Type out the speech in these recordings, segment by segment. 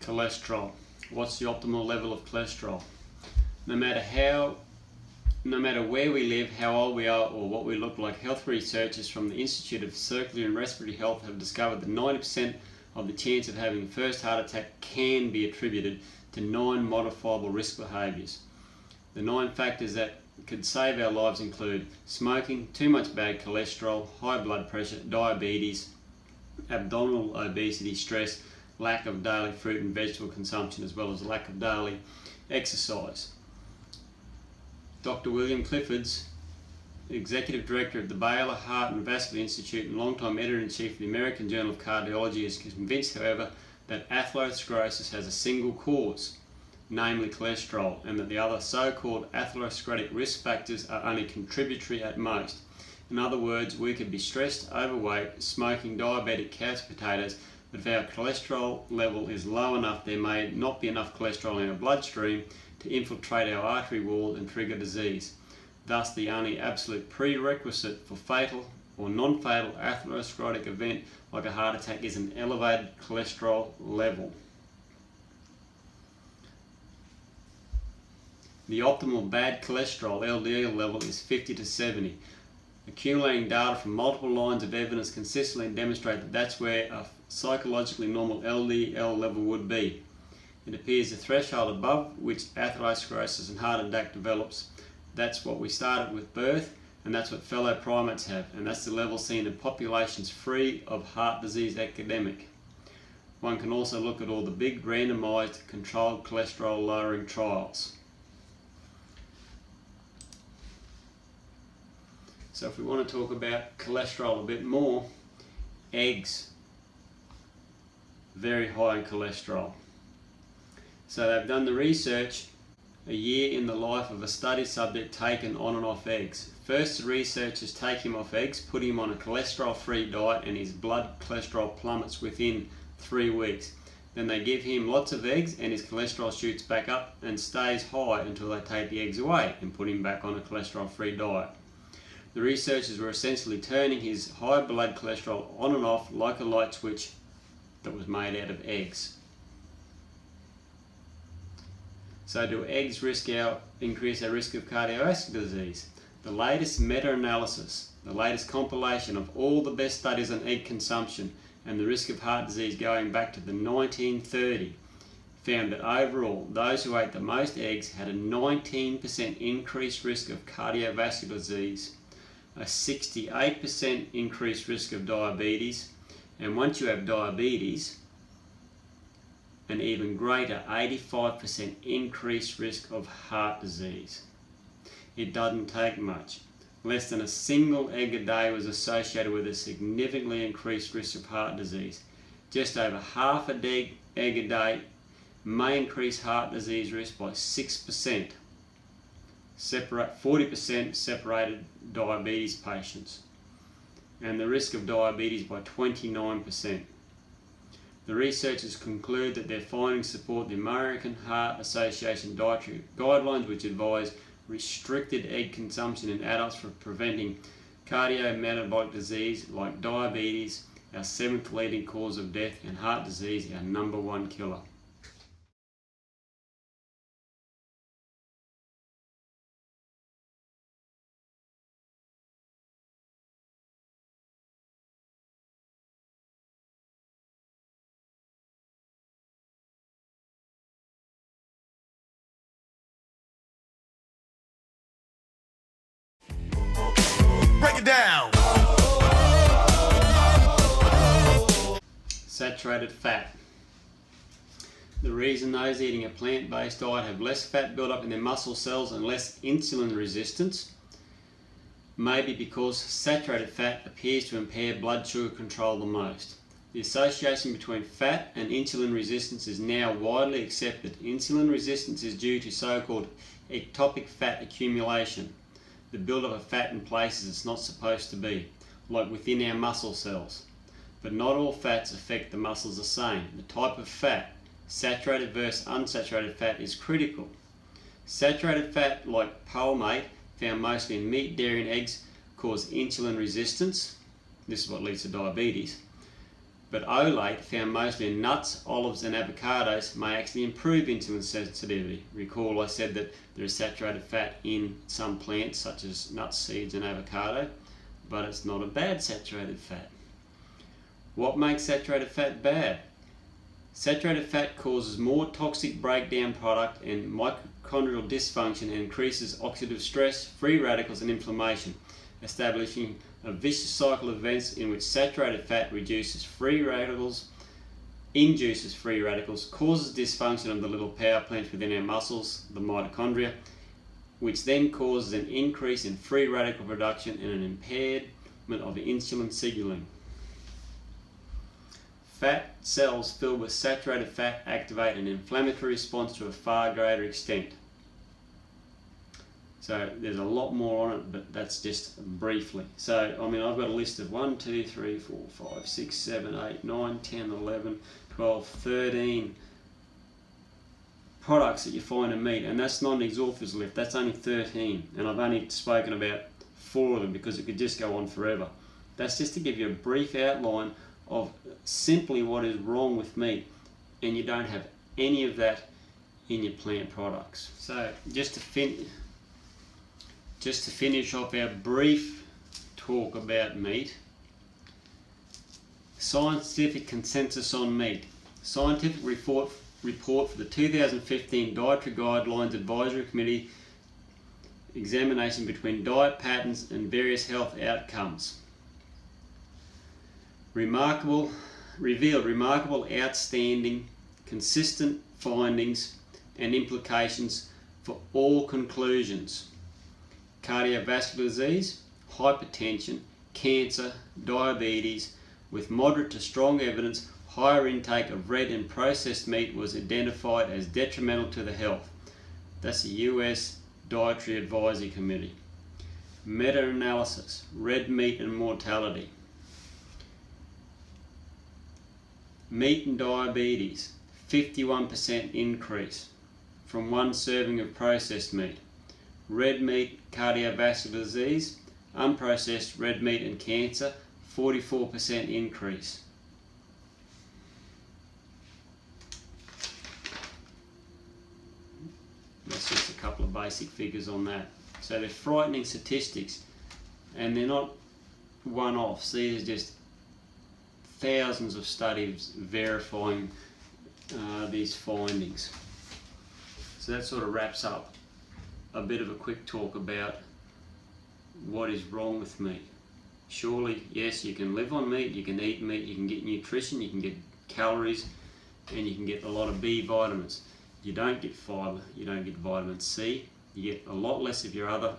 Cholesterol. What's the optimal level of cholesterol? No matter where we live, how old we are, or what we look like, health researchers from the Institute of Circulatory and Respiratory Health have discovered that 90% of the chance of having a first heart attack can be attributed to 9 modifiable risk behaviours. The 9 factors that could save our lives include smoking, too much bad cholesterol, high blood pressure, diabetes, abdominal obesity, stress, lack of daily fruit and vegetable consumption, as well as lack of daily exercise. Dr. William Cliffords, Executive Director of the Baylor Heart and Vascular Institute and longtime Editor-in-Chief of the American Journal of Cardiology, is convinced, however, that atherosclerosis has a single cause, namely cholesterol, and that the other so-called atherosclerotic risk factors are only contributory at most. In other words, we could be stressed, overweight, smoking, diabetic, couch potatoes, but if our cholesterol level is low enough, there may not be enough cholesterol in our bloodstream to infiltrate our artery wall and trigger disease. Thus, the only absolute prerequisite for fatal or non-fatal atherosclerotic event like a heart attack is an elevated cholesterol level. The optimal bad cholesterol LDL level is 50 to 70. Accumulating data from multiple lines of evidence consistently demonstrate that that's where a psychologically normal LDL level would be. It appears the threshold above which atherosclerosis and heart attack develops. That's what we started with birth, and that's what fellow primates have, and that's the level seen in populations free of heart disease epidemic. One can also look at all the big randomized controlled cholesterol lowering trials. So if we want to talk about cholesterol a bit more, eggs, very high in cholesterol. So they've done the research, a year in the life of a study subject taken on and off eggs. First, the researchers take him off eggs, put him on a cholesterol-free diet, and his blood cholesterol plummets within 3 weeks. Then they give him lots of eggs and his cholesterol shoots back up and stays high until they take the eggs away and put him back on a cholesterol-free diet. The researchers were essentially turning his high blood cholesterol on and off like a light switch that was made out of eggs. So do eggs increase our risk of cardiovascular disease? The latest meta-analysis, the latest compilation of all the best studies on egg consumption and the risk of heart disease going back to the 1930, found that overall those who ate the most eggs had a 19% increased risk of cardiovascular disease, a 68% increased risk of diabetes, and once you have diabetes, an even greater 85% increased risk of heart disease. It doesn't take much. Less than a single egg a day was associated with a significantly increased risk of heart disease. Just over half a egg a day may increase heart disease risk by 6%. 40% separated diabetes patients, and the risk of diabetes by 29%. The researchers conclude that their findings support the American Heart Association dietary guidelines, which advise restricted egg consumption in adults for preventing cardiometabolic disease like diabetes, our 7th leading cause of death, and heart disease, our #1 killer. Break it down. Saturated fat. The reason those eating a plant-based diet have less fat built up in their muscle cells and less insulin resistance may be because saturated fat appears to impair blood sugar control the most. The association between fat and insulin resistance is now widely accepted. Insulin resistance is due to so-called ectopic fat accumulation, the buildup of fat in places it's not supposed to be, like within our muscle cells. But not all fats affect the muscles the same. The type of fat, saturated versus unsaturated fat, is critical. Saturated fat, like palmate, found mostly in meat, dairy and eggs, cause insulin resistance. This is what leads to diabetes. but Olate, found mostly in nuts, olives and avocados, may actually improve insulin sensitivity. Recall I said that there is saturated fat in some plants such as nuts, seeds and avocado, but it's not a bad saturated fat. What makes saturated fat bad? Saturated fat causes more toxic breakdown product and mitochondrial dysfunction and increases oxidative stress, free radicals and inflammation, establishing a vicious cycle of events in which saturated fat reduces free radicals, induces free radicals, causes dysfunction of the little power plants within our muscles, the mitochondria, which then causes an increase in free radical production and an impairment of insulin signaling. Fat cells filled with saturated fat activate an inflammatory response to a far greater extent. So there's a lot more on it, but that's just briefly. So, I mean, I've got a list of 1, 2, 3, 4, 5, 6, 7, 8, 9, 10, 11, 12, 13 products that you find in meat, and that's not an exhaustive list, that's only 13. And I've only spoken about 4 of them because it could just go on forever. That's just to give you a brief outline of simply what is wrong with meat, and you don't have any of that in your plant products. So just to finish off our brief talk about meat, scientific consensus on meat. Scientific report for the 2015 Dietary Guidelines Advisory Committee examination between diet patterns and various health outcomes. Revealed remarkable, outstanding, consistent findings and implications for all conclusions. Cardiovascular disease, hypertension, cancer, diabetes, with moderate to strong evidence, higher intake of red and processed meat was identified as detrimental to the health. That's the US Dietary Advisory Committee. Meta-analysis, red meat and mortality. Meat and diabetes, 51% increase from 1 serving of processed meat. Red meat, cardiovascular disease, unprocessed red meat and cancer, 44% increase. That's just a couple of basic figures on that. So they're frightening statistics, and they're not one-offs. These are just thousands of studies verifying these findings. So that sort of wraps up a bit of a quick talk about what is wrong with meat. Surely, yes, you can live on meat, you can eat meat, you can get nutrition, you can get calories, and you can get a lot of B vitamins. You don't get fibre, you don't get vitamin C, you get a lot less of your other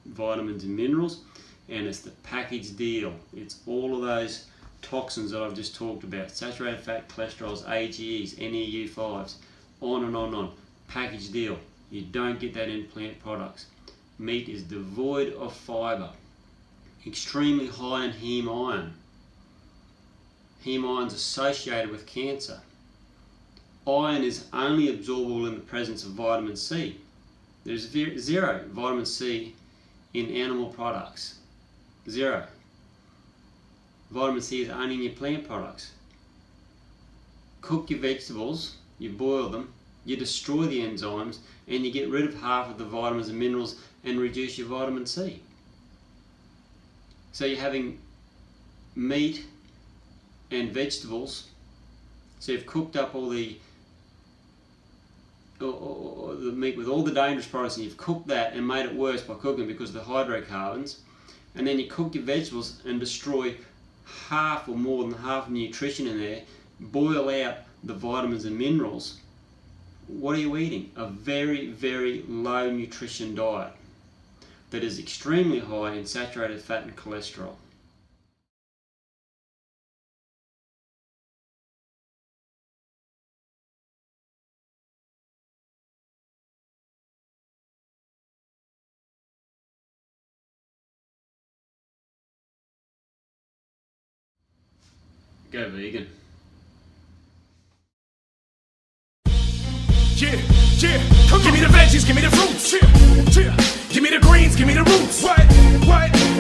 vitamins and minerals, and it's the package deal. It's all of those toxins that I've just talked about, saturated fat, cholesterols, AGEs, NEU5s, on and on and on. Package deal. You don't get that in plant products. Meat is devoid of fibre, extremely high in heme iron. Heme iron's associated with cancer. Iron is only absorbable in the presence of vitamin C. There's zero vitamin C in animal products. Zero. Vitamin C is only in your plant products. Cook your vegetables, you boil them, you destroy the enzymes, and you get rid of half of the vitamins and minerals and reduce your vitamin C. So you're having meat and vegetables, so you've cooked up all the meat with all the dangerous products, and you've cooked that and made it worse by cooking because of the hydrocarbons, and then you cook your vegetables and destroy half or more than half the nutrition in there, boil out the vitamins and minerals. What are you eating? A very, very low nutrition diet that is extremely high in saturated fat and cholesterol. Go vegan. Yeah, come give me the veggies, give me the fruits. Give me the greens, give me the roots. What?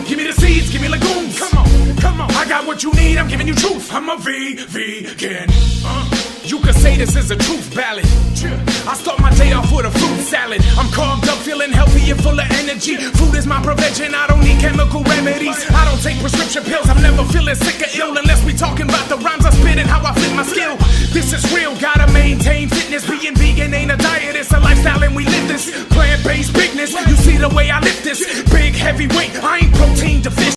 Give me the seeds, give me legumes. Come on, I got what what you need, I'm giving you truth. I'm a vegan. You could say this is a truth ballad. I start my day off with a fruit salad. I'm carved up, feeling healthy and full of energy. Food is my prevention, I don't need chemical remedies. I don't take prescription pills, I'm never feeling sick or ill. Unless we talking about the rhymes I spit and how I flip my skill. This is real, gotta maintain fitness. Being vegan ain't a diet, it's a lifestyle and we live this. Plant-based bigness, you see the way I lift this. Big heavyweight